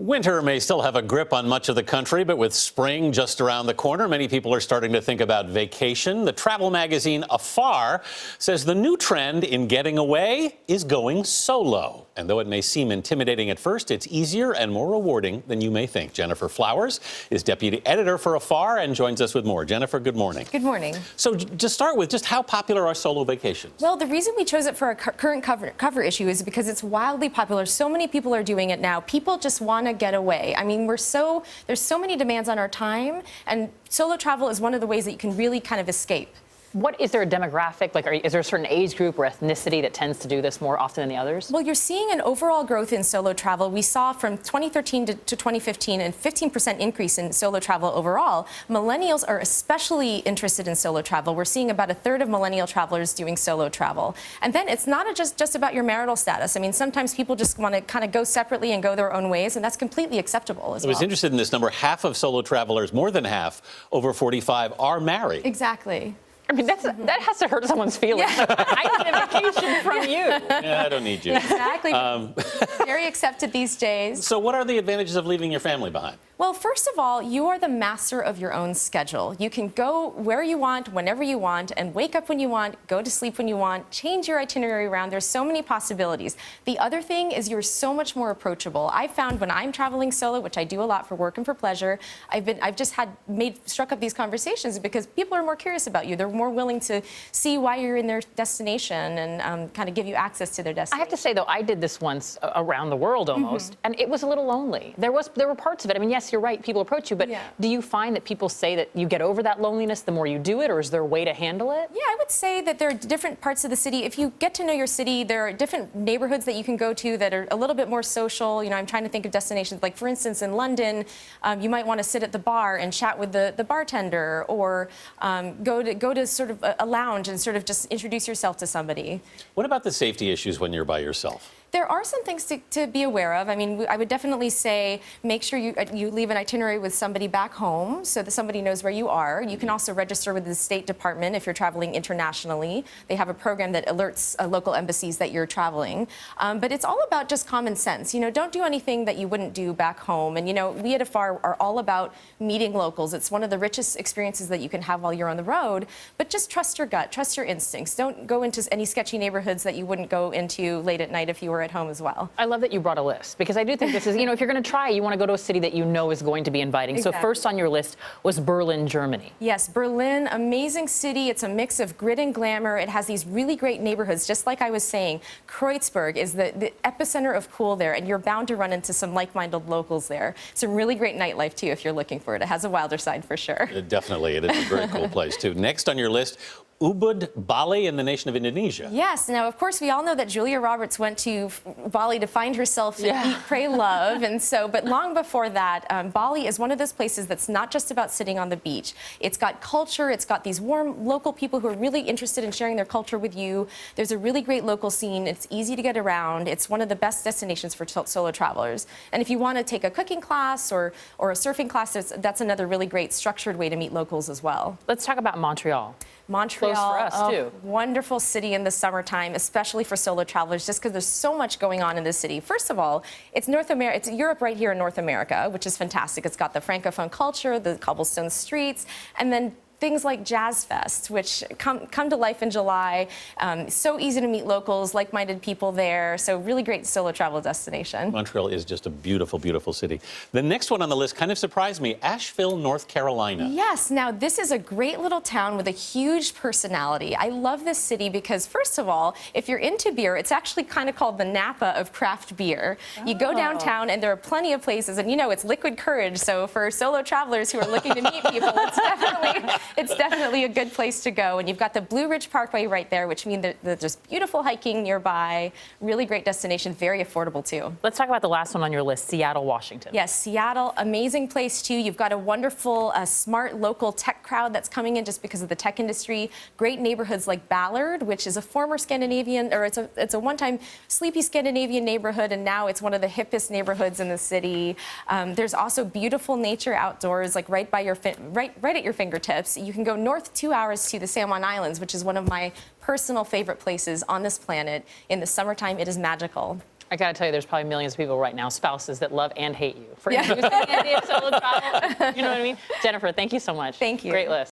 Winter may still have a grip on much of the country, but with spring just around the corner, many people are starting to think about vacation. The travel magazine Afar says the new trend in getting away is going solo. And though it may seem intimidating at first, it's easier and more rewarding than you may think. Jennifer Flowers is deputy editor for Afar and joins us with more. Jennifer, good morning. Good morning. So to start with, just how popular are solo vacations? Well, the reason we chose it for a current cover issue is because it's wildly popular. So many people are doing it now. People just want to get away. I mean, there's so many demands on our time, and solo travel is one of the ways that you can really kind of escape. What is there a demographic, is there a certain age group or ethnicity that tends to do this more often than the others? Well, you're seeing an overall growth in solo travel. We saw from 2013 to 2015 a 15% increase in solo travel overall. Millennials are especially interested in solo travel. We're seeing about a third of millennial travelers doing solo travel. And then it's not just about your marital status. I mean, sometimes people just want to kind of go separately and go their own ways, and that's completely acceptable as well. I was interested in this number. Half of solo travelers, more than half, over 45, are married. Exactly. I mean, that has to hurt someone's feelings. Yeah. I need a vacation from you. Yeah, I don't need you. Exactly. Very accepted these days. So what are the advantages of leaving your family behind? Well, first of all, you are the master of your own schedule. You can go where you want, whenever you want, and wake up when you want, go to sleep when you want, change your itinerary around. There's so many possibilities. The other thing is you're so much more approachable. I found when I'm traveling solo, which I do a lot for work and for pleasure, I've just struck up these conversations because people are more curious about you. They're more willing to see why you're in their destination and kind of give you access to their destination. I have to say, though, I did this once around the world almost, and it was a little lonely. There were parts of it. I mean, yes, you're right, people approach you, but do you find that people say that you get over that loneliness the more you do it, or is there a way to handle it? Yeah, I would say that there are different parts of the city. If you get to know your city, there are different neighborhoods that you can go to that are a little bit more social. You know, I'm trying to think of destinations, like for instance, in London, you might want to sit at the bar and chat with the bartender, or go to sort of a lounge and sort of just introduce yourself to somebody. What about the safety issues when you're by yourself? There are some things to be aware of. I mean, I would definitely say make sure you leave an itinerary with somebody back home so that somebody knows where you are. You can also register with the State Department if you're traveling internationally. They have a program that alerts local embassies that you're traveling. But it's all about just common sense. You know, don't do anything that you wouldn't do back home. And, you know, we at Afar are all about meeting locals. It's one of the richest experiences that you can have while you're on the road. But just trust your gut, trust your instincts. Don't go into any sketchy neighborhoods that you wouldn't go into late at night if you were at home as well. I love that you brought a list, because I do think this is, you know, if you're going to try, you want to go to a city that you know is going to be inviting. Exactly. So first on your list was Berlin, Germany. Yes, Berlin, amazing city. It's a mix of grit and glamour. It has these really great neighborhoods, just like I was saying. Kreuzberg is the epicenter of cool there, and you're bound to run into some like-minded locals there. Some really great nightlife, too, if you're looking for it. It has a wilder side for sure. Definitely. It is a very cool place, too. Next on your list, Ubud, Bali, and the nation of Indonesia. Yes. Now, of course, we all know that Julia Roberts went to Bali to find herself and eat, pray, love. And so, but long before that, Bali is one of those places that's not just about sitting on the beach. It's got culture. It's got these warm local people who are really interested in sharing their culture with you. There's a really great local scene. It's easy to get around. It's one of the best destinations for solo travelers. And if you want to take a cooking class or a surfing class, that's another really great structured way to meet locals as well. Let's talk about Montreal. Montreal, close for us, too. Wonderful city in the summertime, especially for solo travelers, just because there's so much going on in this city. First of all, it's It's Europe right here in North America, which is fantastic. It's got the Francophone culture, the cobblestone streets, and then things like Jazz Fest, which come to life in July. So easy to meet locals, like-minded people there. So really great solo travel destination. Montreal is just a beautiful, beautiful city. The next one on the list kind of surprised me, Asheville, North Carolina. Yes. Now, this is a great little town with a huge personality. I love this city because, first of all, if you're into beer, it's actually kind of called the Napa of craft beer. You go downtown, and there are plenty of places, and you know, it's liquid courage. So for solo travelers who are looking to meet people, it's definitely a good place to go. And you've got the Blue Ridge Parkway right there, which means that there's beautiful hiking nearby. Really great destination, very affordable, too. Let's talk about the last one on your list, Seattle, Washington. Yes, Seattle, amazing place, too. You've got a wonderful, smart local tech crowd that's coming in just because of the tech industry. Great neighborhoods like Ballard, which is a former Scandinavian, or it's a one-time sleepy Scandinavian neighborhood, and now it's one of the hippest neighborhoods in the city. There's also beautiful nature outdoors, like right at your fingertips. You can go north 2 hours to the San Juan Islands, which is one of my personal favorite places on this planet. In the summertime, it is magical. I got to tell you, there's probably millions of people right now, spouses that love and hate you for introducing the idea of solo travel. You know what I mean? Jennifer, thank you so much. Thank you. Great list.